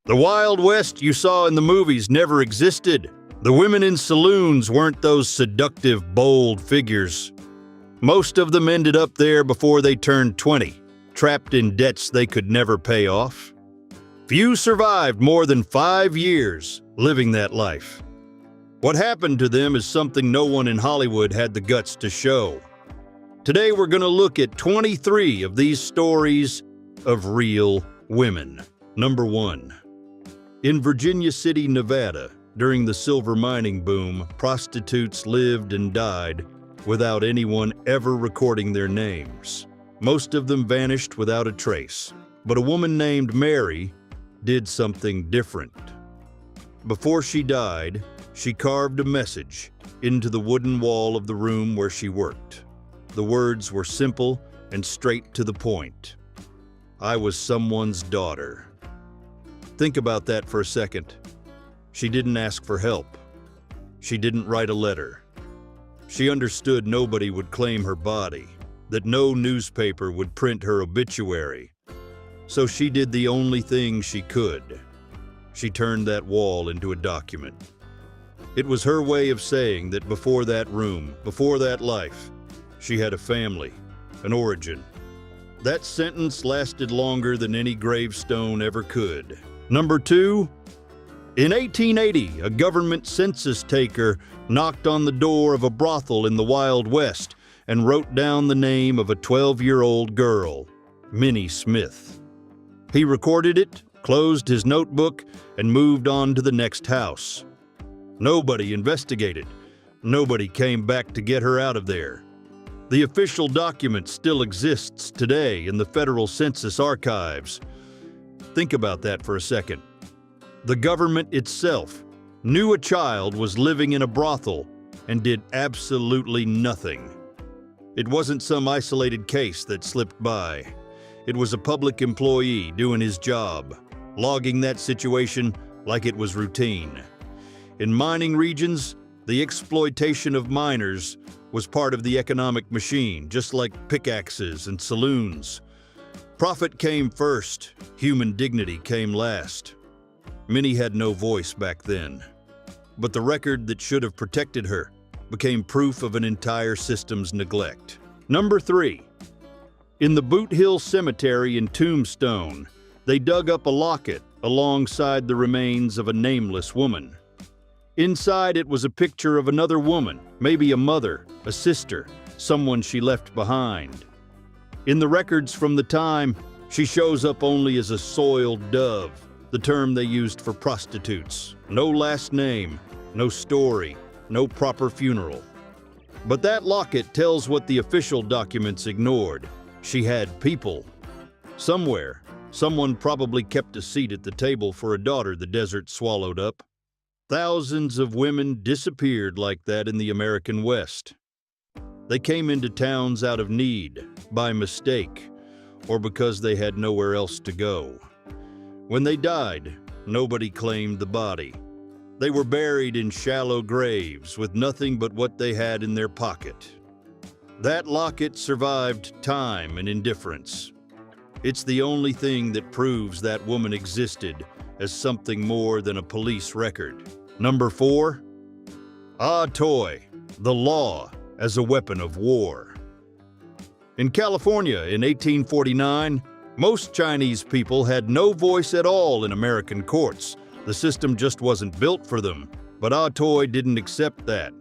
The Wild West you saw in the movies never existed. The women in saloons weren't those seductive, bold figures. Most of them ended up there before they turned 20, trapped in debts they could never pay off. Few survived more than 5 years living that life. What happened to them is something no one in Hollywood had the guts to show. Today we're going to look at 23 of these stories of real women. Number 1. In Virginia City, Nevada, during the silver mining boom, prostitutes lived and died without anyone ever recording their names. Most of them vanished without a trace. But a woman named Mary did something different. Before she died, she carved a message into the wooden wall of the room where she worked. The words were simple and straight to the point. I was someone's daughter. Think about that for a second. She didn't ask for help. She didn't write a letter. She understood nobody would claim her body, that no newspaper would print her obituary. So she did the only thing she could. She turned that wall into a document. It was her way of saying that before that room, before that life, she had a family, an origin. That sentence lasted longer than any gravestone ever could. Number 2. In 1880, a government census taker knocked on the door of a brothel in the Wild West and wrote down the name of a 12-year-old girl, Minnie Smith. He recorded it, closed his notebook, and moved on to the next house. Nobody investigated. Nobody came back to get her out of there. The official document still exists today in the federal census archives. Think about that for a second. The government itself knew a child was living in a brothel and did absolutely nothing. It wasn't some isolated case that slipped by. It was a public employee doing his job, logging that situation like it was routine. In mining regions, the exploitation of miners was part of the economic machine, just like pickaxes and saloons. Profit came first, human dignity came last. Minnie had no voice back then, but the record that should have protected her became proof of an entire system's neglect. Number 3. In the Boot Hill Cemetery in Tombstone, they dug up a locket alongside the remains of a nameless woman. Inside it was a picture of another woman, maybe a mother, a sister, someone she left behind. In the records from the time, she shows up only as a soiled dove, the term they used for prostitutes. No last name, no story, no proper funeral. But that locket tells what the official documents ignored. She had people. Somewhere, someone probably kept a seat at the table for a daughter the desert swallowed up. Thousands of women disappeared like that in the American West. They came into towns out of need, by mistake, or because they had nowhere else to go. When they died, nobody claimed the body. They were buried in shallow graves with nothing but what they had in their pocket. That locket survived time and indifference. It's the only thing that proves that woman existed as something more than a police record. Number 4. Ah Toy, the law as a weapon of war. In California in 1849, most Chinese people had no voice at all in American courts. The system just wasn't built for them, but Ah Toy didn't accept that.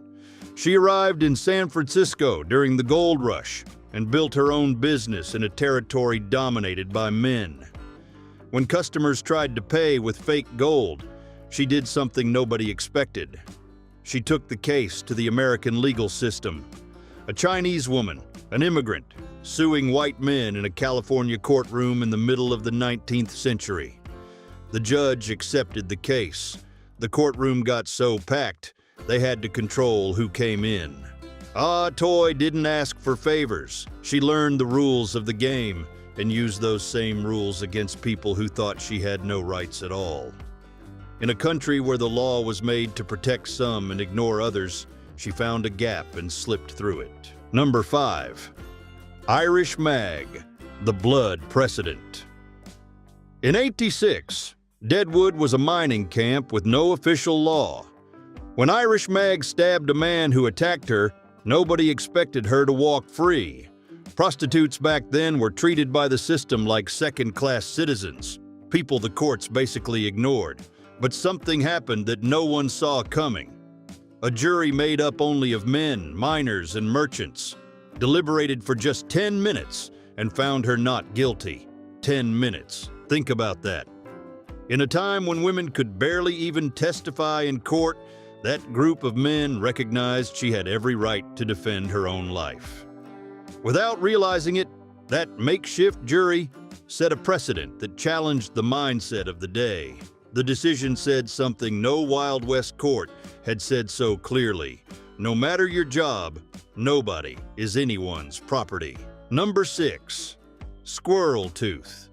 She arrived in San Francisco during the gold rush and built her own business in a territory dominated by men. When customers tried to pay with fake gold, she did something nobody expected. She took the case to the American legal system. A Chinese woman, an immigrant, suing white men in a California courtroom in the middle of the 19th century. The judge accepted the case. The courtroom got so packed, they had to control who came in. Ah Toy didn't ask for favors. She learned the rules of the game and used those same rules against people who thought she had no rights at all. In a country where the law was made to protect some and ignore others, she found a gap and slipped through it. Number 5. Irish Mag, the blood precedent. In '86, Deadwood was a mining camp with no official law. When Irish Mag stabbed a man who attacked her, nobody expected her to walk free. Prostitutes back then were treated by the system like second-class citizens, people the courts basically ignored. But something happened that no one saw coming. A jury made up only of men, miners, and merchants deliberated for just 10 minutes and found her not guilty. 10 minutes. Think about that. In a time when women could barely even testify in court, that group of men recognized she had every right to defend her own life. Without realizing it, that makeshift jury set a precedent that challenged the mindset of the day. The decision said something no Wild West court had said so clearly. No matter your job, nobody is anyone's property. Number 6. Squirrel Tooth.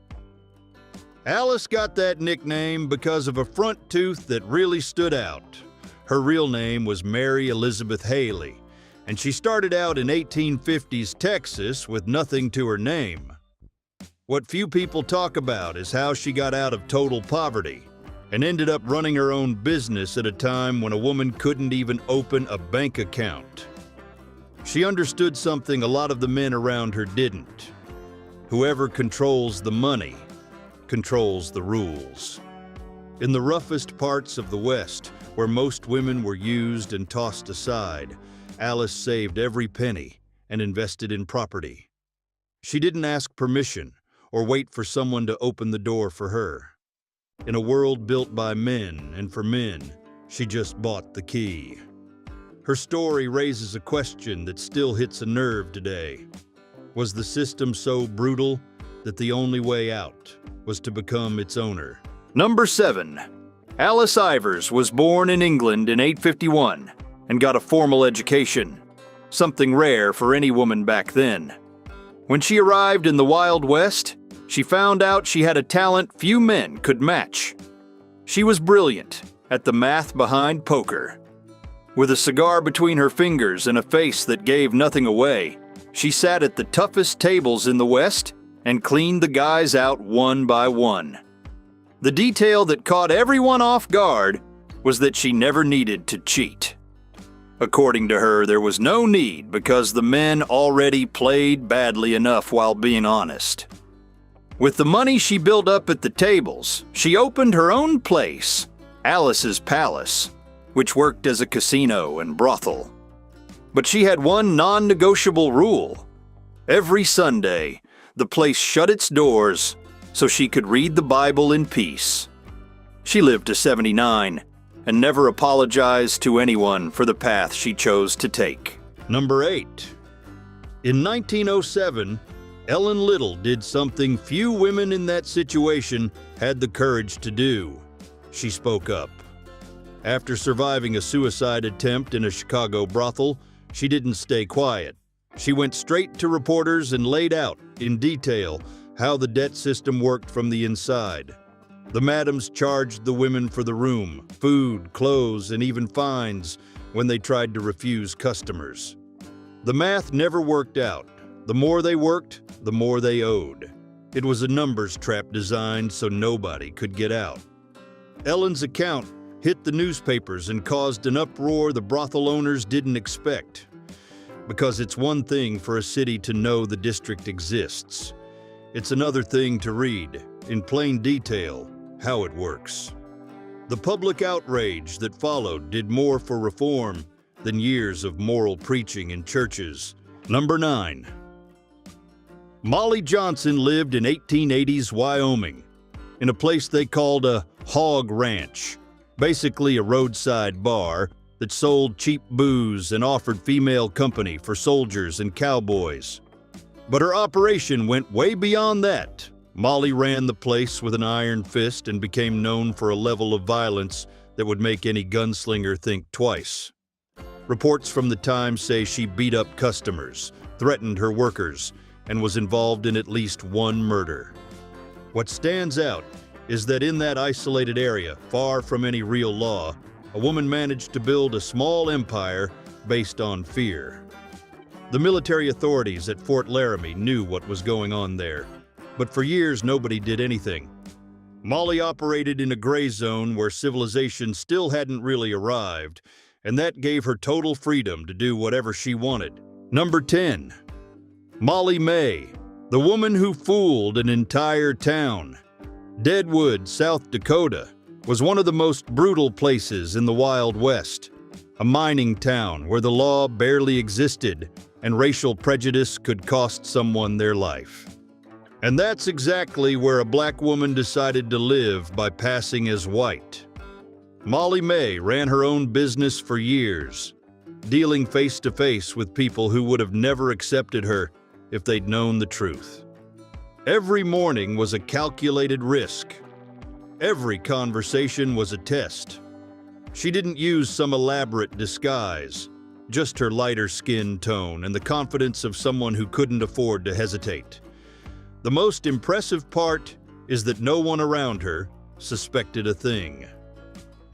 Alice got that nickname because of a front tooth that really stood out. Her real name was Mary Elizabeth Haley, and she started out in 1850s Texas with nothing to her name. What few people talk about is how she got out of total poverty and ended up running her own business at a time when a woman couldn't even open a bank account. She understood something a lot of the men around her didn't. Whoever controls the money controls the rules. In the roughest parts of the West, where most women were used and tossed aside, Alice saved every penny and invested in property. She didn't ask permission or wait for someone to open the door for her. In a world built by men and for men, she just bought the key. Her story raises a question that still hits a nerve today. Was the system so brutal that the only way out was to become its owner? Number 7. Alice Ivers was born in England in 851 and got a formal education, something rare for any woman back then. When she arrived in the Wild West, she found out she had a talent few men could match. She was brilliant at the math behind poker. With a cigar between her fingers and a face that gave nothing away, she sat at the toughest tables in the West and cleaned the guys out one by one. The detail that caught everyone off guard was that she never needed to cheat. According to her, there was no need because the men already played badly enough while being honest. With the money she built up at the tables, she opened her own place, Alice's Palace, which worked as a casino and brothel. But she had one non-negotiable rule. Every Sunday, the place shut its doors so she could read the Bible in peace. She lived to 79 and never apologized to anyone for the path she chose to take. Number 8. In 1907, Ellen Little did something few women in that situation had the courage to do. She spoke up. After surviving a suicide attempt in a Chicago brothel, she didn't stay quiet. She went straight to reporters and laid out, in detail, how the debt system worked from the inside. The madams charged the women for the room, food, clothes, and even fines when they tried to refuse customers. The math never worked out. The more they worked, the more they owed. It was a numbers trap designed so nobody could get out. Ellen's account hit the newspapers and caused an uproar the brothel owners didn't expect. Because it's one thing for a city to know the district exists. It's another thing to read, in plain detail, how it works. The public outrage that followed did more for reform than years of moral preaching in churches. Number 9. Molly Johnson lived in 1880s Wyoming, in a place they called a hog ranch, basically a roadside bar that sold cheap booze and offered female company for soldiers and cowboys. But her operation went way beyond that. Molly ran the place with an iron fist and became known for a level of violence that would make any gunslinger think twice. Reports from the time say she beat up customers, threatened her workers, and was involved in at least one murder. What stands out is that in that isolated area, far from any real law, a woman managed to build a small empire based on fear. The military authorities at Fort Laramie knew what was going on there, but for years nobody did anything. Molly operated in a gray zone where civilization still hadn't really arrived, and that gave her total freedom to do whatever she wanted. Number 10. Molly May, the woman who fooled an entire town. Deadwood, South Dakota, was one of the most brutal places in the Wild West. A mining town where the law barely existed and racial prejudice could cost someone their life. And that's exactly where a black woman decided to live by passing as white. Molly May ran her own business for years, dealing face-to-face with people who would have never accepted her if they'd known the truth. Every morning was a calculated risk. Every conversation was a test. She didn't use some elaborate disguise, just her lighter skin tone and the confidence of someone who couldn't afford to hesitate. The most impressive part is that no one around her suspected a thing.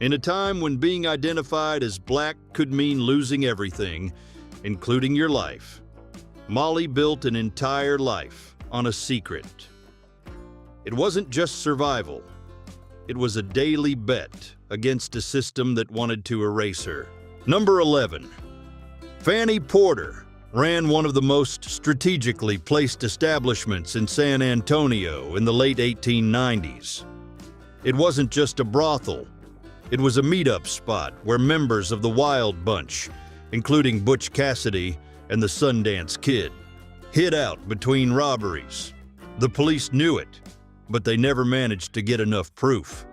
In a time when being identified as black could mean losing everything, including your life, Molly built an entire life on a secret. It wasn't just survival. It was a daily bet against a system that wanted to erase her. Number 11. Fanny Porter ran one of the most strategically placed establishments in San Antonio in the late 1890s. It wasn't just a brothel. It was a meetup spot where members of the Wild Bunch, including Butch Cassidy and the Sundance Kid, hid out between robberies. The police knew it, but they never managed to get enough proof.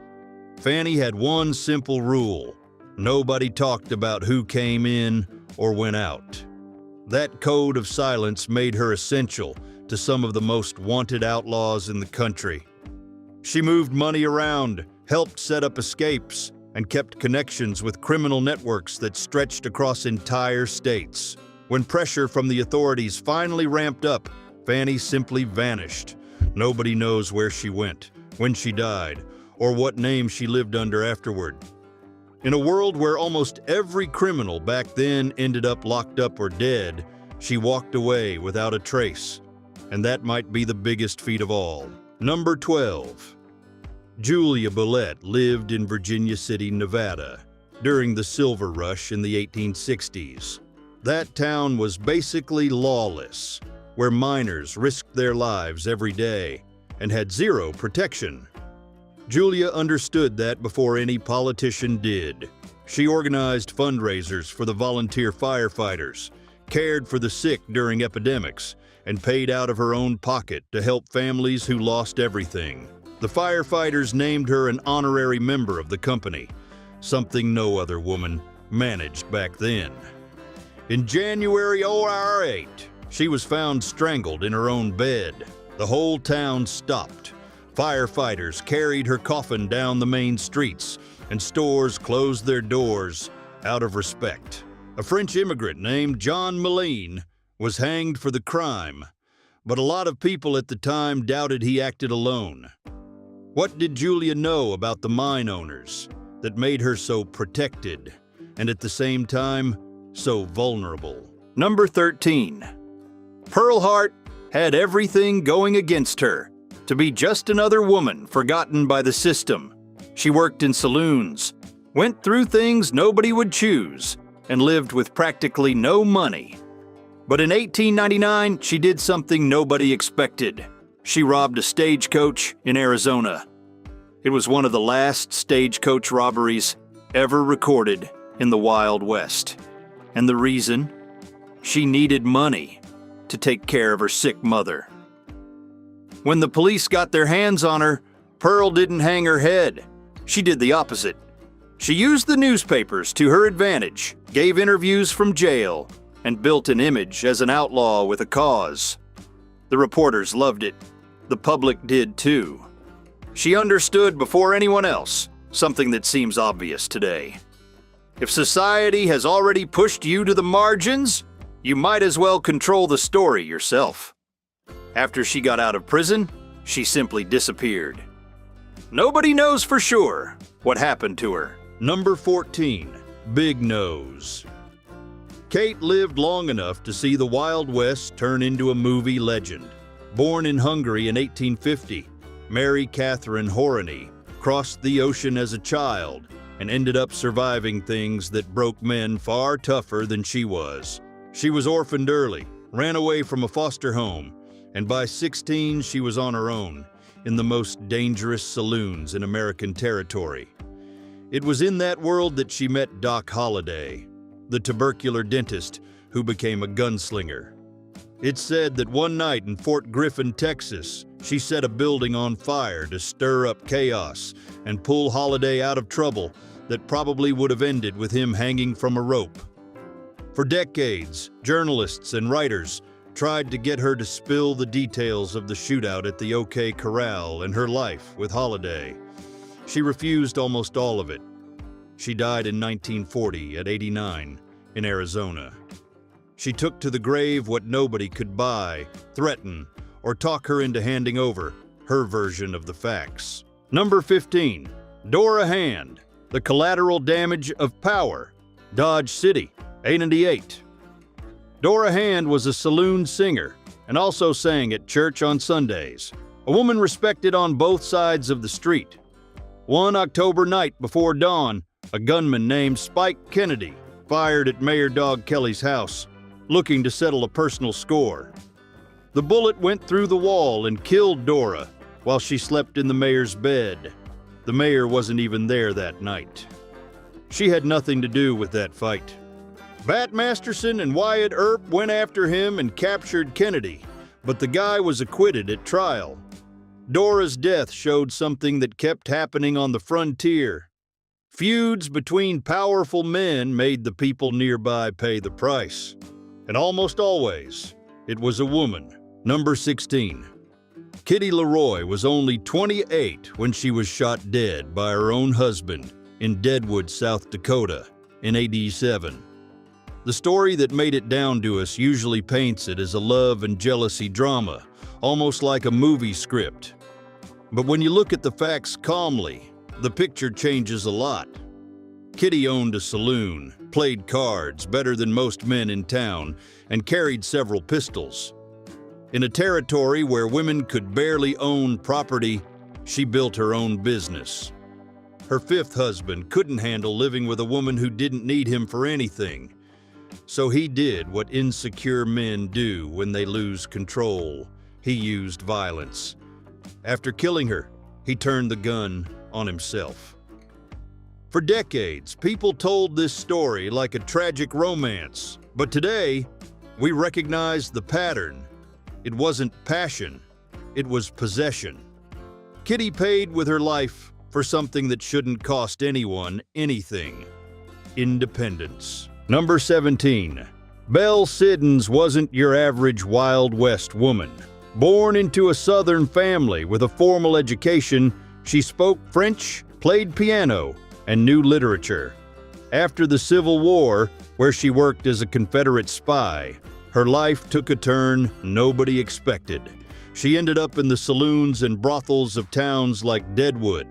Fanny had one simple rule: nobody talked about who came in or went out. That code of silence made her essential to some of the most wanted outlaws in the country. She moved money around, helped set up escapes, and kept connections with criminal networks that stretched across entire states. When pressure from the authorities finally ramped up, Fanny simply vanished. Nobody knows where she went, when she died, or what name she lived under afterward. In a world where almost every criminal back then ended up locked up or dead, she walked away without a trace. And that might be the biggest feat of all. Number 12. Julia Bullitt lived in Virginia City, Nevada, during the Silver Rush in the 1860s. That town was basically lawless, where miners risked their lives every day and had zero protection. Julia understood that before any politician did. She organized fundraisers for the volunteer firefighters, cared for the sick during epidemics, and paid out of her own pocket to help families who lost everything. The firefighters named her an honorary member of the company, something no other woman managed back then. In January '08, she was found strangled in her own bed. The whole town stopped. Firefighters carried her coffin down the main streets, and stores closed their doors out of respect. A French immigrant named John Moline was hanged for the crime, but a lot of people at the time doubted he acted alone. What did Julia know about the mine owners that made her so protected and at the same time so vulnerable? Number 13. Pearl Hart had everything going against her. To be just another woman forgotten by the system. She worked in saloons, went through things nobody would choose, and lived with practically no money. But in 1899, she did something nobody expected. She robbed a stagecoach in Arizona. It was one of the last stagecoach robberies ever recorded in the Wild West. And the reason? She needed money to take care of her sick mother. When the police got their hands on her, Pearl didn't hang her head. She did the opposite. She used the newspapers to her advantage, gave interviews from jail, and built an image as an outlaw with a cause. The reporters loved it. The public did too. She understood before anyone else, something that seems obvious today. If society has already pushed you to the margins, you might as well control the story yourself. After she got out of prison, she simply disappeared. Nobody knows for sure what happened to her. Number 14. Big Nose. Kate lived long enough to see the Wild West turn into a movie legend. Born in Hungary in 1850, Mary Catherine Horany, crossed the ocean as a child and ended up surviving things that broke men far tougher than she was. She was orphaned early, ran away from a foster home, and by 16 she was on her own in the most dangerous saloons in American territory. It was in that world that she met Doc Holliday, the tubercular dentist who became a gunslinger. It's said that one night in Fort Griffin, Texas, she set a building on fire to stir up chaos and pull Holliday out of trouble that probably would have ended with him hanging from a rope. For decades, journalists and writers tried to get her to spill the details of the shootout at the OK Corral and her life with Holliday. She refused almost all of it. She died in 1940 at 89 in Arizona. She took to the grave what nobody could buy, threaten, or talk her into handing over her version of the facts. Number 15. Dora Hand, The Collateral Damage of Power, Dodge City, 88. Dora Hand was a saloon singer and also sang at church on Sundays, a woman respected on both sides of the street. One October night before dawn, a gunman named Spike Kennedy fired at Mayor Dog Kelly's house, looking to settle a personal score. The bullet went through the wall and killed Dora while she slept in the mayor's bed. The mayor wasn't even there that night. She had nothing to do with that fight. Bat Masterson and Wyatt Earp went after him and captured Kennedy, but the guy was acquitted at trial. Dora's death showed something that kept happening on the frontier. Feuds between powerful men made the people nearby pay the price. And almost always, it was a woman. Number 16. Kitty Leroy was only 28 when she was shot dead by her own husband in Deadwood, South Dakota, in '87. The story that made it down to us usually paints it as a love and jealousy drama, almost like a movie script. But when you look at the facts calmly, the picture changes a lot. Kitty owned a saloon, played cards better than most men in town, and carried several pistols. In a territory where women could barely own property, she built her own business. Her fifth husband couldn't handle living with a woman who didn't need him for anything. So he did what insecure men do when they lose control. He used violence. After killing her, he turned the gun on himself. For decades, people told this story like a tragic romance, but today, we recognize the pattern. It wasn't passion, it was possession. Kitty paid with her life for something that shouldn't cost anyone anything: independence. Number 17. Belle Siddons wasn't your average Wild West woman. Born into a Southern family with a formal education, she spoke French, played piano, and knew literature. After the Civil War, where she worked as a Confederate spy, her life took a turn nobody expected. She ended up in the saloons and brothels of towns like Deadwood.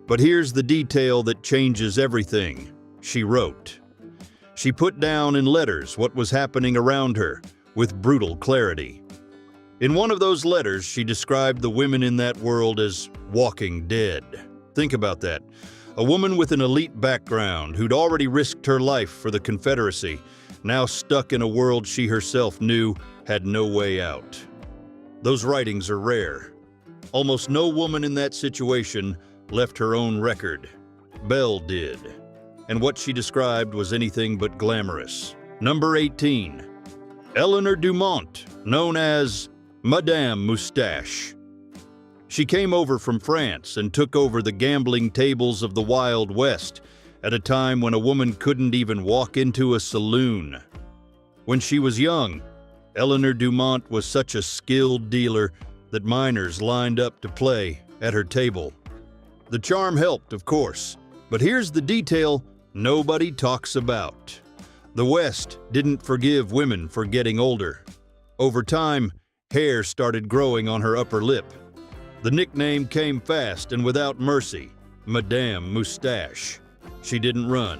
But here's the detail that changes everything. She wrote. She put down in letters what was happening around her with brutal clarity. In one of those letters, she described the women in that world as walking dead. Think about that. A woman with an elite background who'd already risked her life for the Confederacy, now stuck in a world she herself knew had no way out. Those writings are rare. Almost no woman in that situation left her own record. Belle did. And what she described was anything but glamorous. Number 18. Eleanor Dumont, known as Madame Moustache. She came over from France and took over the gambling tables of the Wild West at a time when a woman couldn't even walk into a saloon. When she was young, Eleanor Dumont was such a skilled dealer that minors lined up to play at her table. The charm helped, of course, but here's the detail nobody talks about. The West didn't forgive women for getting older. Over time, hair started growing on her upper lip. The nickname came fast and without mercy, Madame Moustache. She didn't run.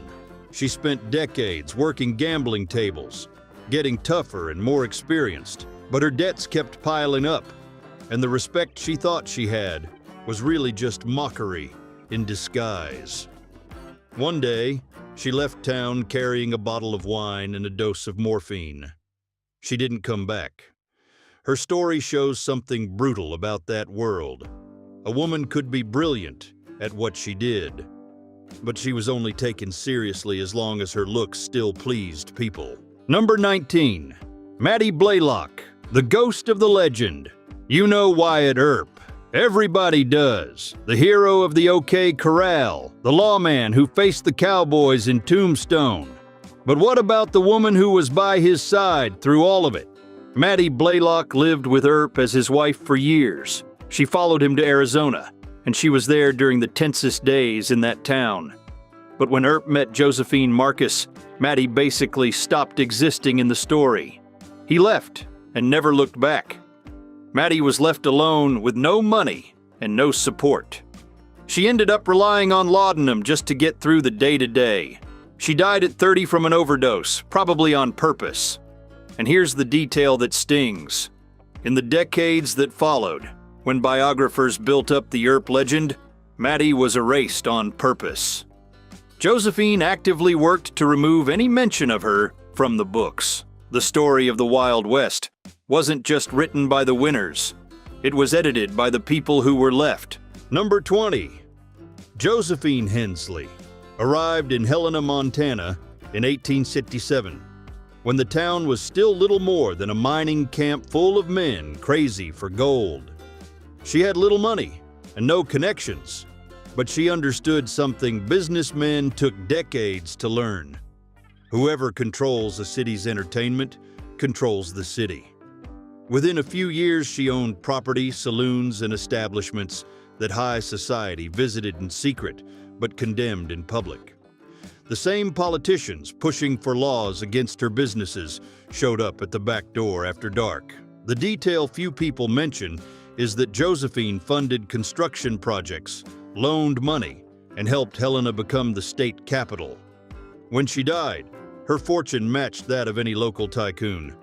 She spent decades working gambling tables, getting tougher and more experienced, but her debts kept piling up. and the respect she thought she had was really just mockery in disguise. One day, she left town carrying a bottle of wine and a dose of morphine. She didn't come back. Her story shows something brutal about that world. A woman could be brilliant at what she did, but she was only taken seriously as long as her looks still pleased people. Number 19. Mattie Blaylock, the ghost of the legend. You know Wyatt Earp. Everybody does. The hero of the OK Corral, the lawman who faced the cowboys in Tombstone. But what about the woman who was by his side through all of it? Mattie Blaylock lived with Earp as his wife for years. She followed him to Arizona, and she was there during the tensest days in that town. But when Earp met Josephine Marcus, Mattie basically stopped existing in the story. He left and never looked back. Mattie was left alone with no money and no support. She ended up relying on laudanum just to get through the day-to-day. She died at 30 from an overdose, probably on purpose. And here's the detail that stings. In the decades that followed, when biographers built up the Earp legend, Mattie was erased on purpose. Josephine actively worked to remove any mention of her from the books. The story of the Wild West wasn't just written by the winners. It was edited by the people who were left. Number 20. Josephine Hensley arrived in Helena, Montana in 1867, when the town was still little more than a mining camp full of men crazy for gold. She had little money and no connections, but she understood something businessmen took decades to learn. Whoever controls a city's entertainment controls the city. Within a few years, she owned property, saloons, and establishments that high society visited in secret but condemned in public. The same politicians pushing for laws against her businesses showed up at the back door after dark. The detail few people mention is that Josephine funded construction projects, loaned money, and helped Helena become the state capital. When she died, her fortune matched that of any local tycoon.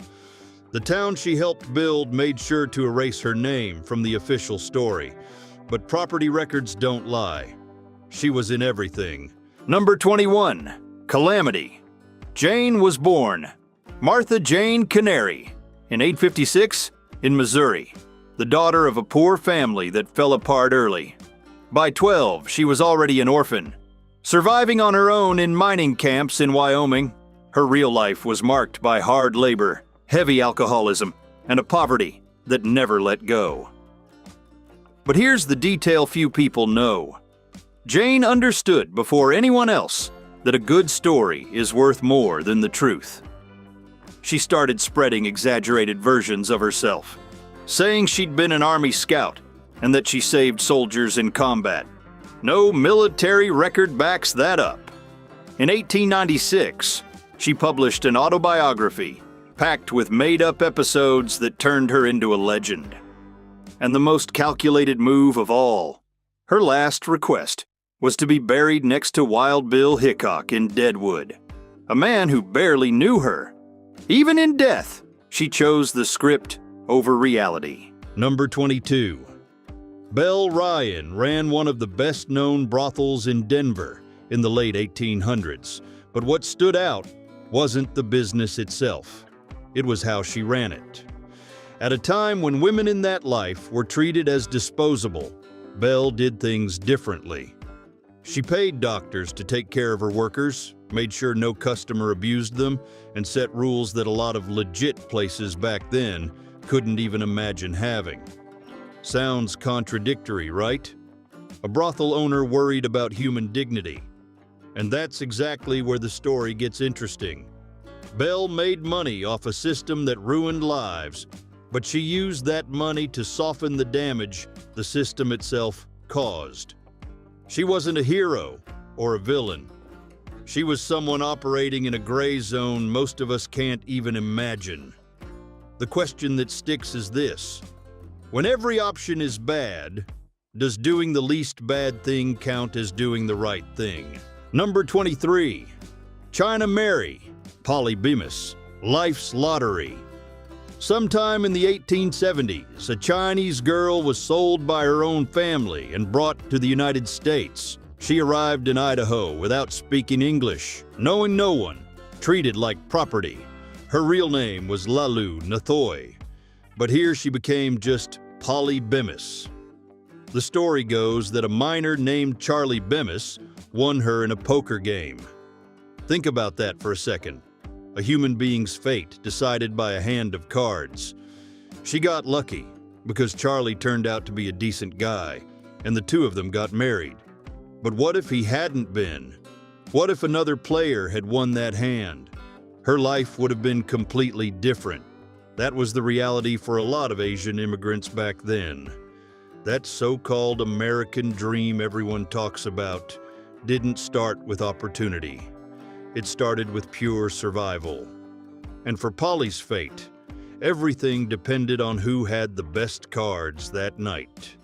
The town she helped build made sure to erase her name from the official story, but property records don't lie. She was in everything. Number 21. Calamity. Jane was born Martha Jane Canary in 856 in Missouri, the daughter of a poor family that fell apart early. By 12, she was already an orphan. Surviving on her own in mining camps in Wyoming, her real life was marked by hard labor, heavy alcoholism, and a poverty that never let go. But here's the detail few people know. Jane understood before anyone else that a good story is worth more than the truth. She started spreading exaggerated versions of herself, saying she'd been an Army scout and that she saved soldiers in combat. No military record backs that up. In 1896, she published an autobiography packed with made-up episodes that turned her into a legend. And the most calculated move of all, her last request was to be buried next to Wild Bill Hickok in Deadwood, a man who barely knew her. Even in death, she chose the script over reality. Number 22. Belle Ryan ran one of the best-known brothels in Denver in the late 1800s, but what stood out wasn't the business itself. It was how she ran it. At a time when women in that life were treated as disposable, Belle did things differently. She paid doctors to take care of her workers, made sure no customer abused them, and set rules that a lot of legit places back then couldn't even imagine having. Sounds contradictory, right? A brothel owner worried about human dignity. And that's exactly where the story gets interesting. Belle made money off a system that ruined lives, but she used that money to soften the damage the system itself caused. She wasn't a hero or a villain. She was someone operating in a gray zone most of us can't even imagine. The question that sticks is this: when every option is bad, does doing the least bad thing count as doing the right thing? Number 23. China Mary, Polybemus, Life's Lottery. Sometime in the 1870s, a Chinese girl was sold by her own family and brought to the United States. She arrived in Idaho without speaking English, knowing no one, treated like property. Her real name was Lalu Nathoy, but here she became just Polly Bemis. The story goes that a miner named Charlie Bemis won her in a poker game. Think about that for a second. A human being's fate decided by a hand of cards. She got lucky because Charlie turned out to be a decent guy, and the two of them got married. But what if he hadn't been? What if another player had won that hand? Her life would have been completely different. That was the reality for a lot of Asian immigrants back then. That so-called American dream everyone talks about didn't start with opportunity. It started with pure survival. And for Polly's fate, everything depended on who had the best cards that night.